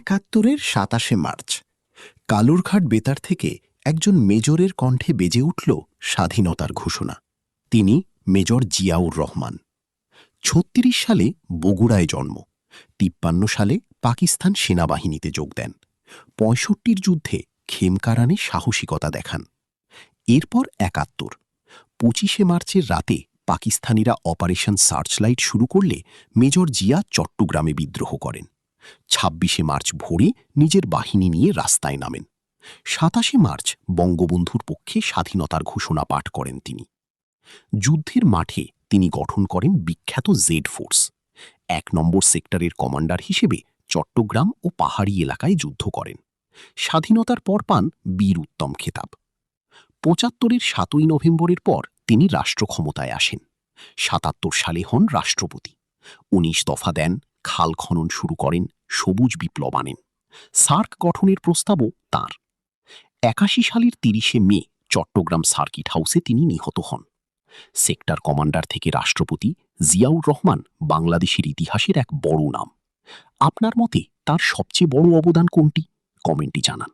৭১-এর ২৭শে March Kalurghat বেতার থেকে একজন মেজরের কণ্ঠে বেজে উঠল স্বাধীনতার ঘোষণা। তিনি মেজর জিয়াউর রহমান। ৩৬ সালে বগুড়ায় জন্ম। ৫৩ সালে পাকিস্তান সেনাবাহিনীতে যোগ দেন। ৬৫-র যুদ্ধে খেমকারানে সাহসিকতা দেখান। এরপর ৭১। ২৫শে মার্চের রাতে পাকিস্তানিরা অপারেশন সার্চলাইট শুরু করলে মেজর জিয়া চট্টগ্রামে বিদ্রোহ করেন। ২৬শে মার্চ ভোরে নিজের বাহিনী নিয়ে রাস্তায় নামেন। ২৭শে মার্চ বঙ্গবন্ধুর পক্ষে স্বাধীনতার ঘোষণা পাঠ করেন তিনি। যুদ্ধের মাঠে তিনি গঠন করেন বিখ্যাত জেড ফোর্স। ১ নম্বর সেক্টরের কমান্ডার হিসেবে চট্টগ্রাম ও পাহাড়ি এলাকায় যুদ্ধ করেন। স্বাধীনতার পর পান বীর উত্তম খেতাব। ৭৫-এর ৭ই নভেম্বরের পর তিনি রাষ্ট্র ক্ষমতায় আসেন। ৭৭ সালে হন রাষ্ট্রপতি। ১৯ দফা দেন, খাল খনন শুরু করেন, সবুজ বিপ্লব আনেন। সার্ক গঠনের প্রস্তাবও তাঁর। ৮১ সালের ৩০শে মে চট্টগ্রাম সার্কিট হাউসে তিনি নিহত হন। সেক্টর কমান্ডার থেকে রাষ্ট্রপতি জিয়াউর রহমান বাংলাদেশের ইতিহাসের এক বড় নাম। আপনার মতে তার সবচেয়ে বড় অবদান কোনটি? কমেন্টে জানান।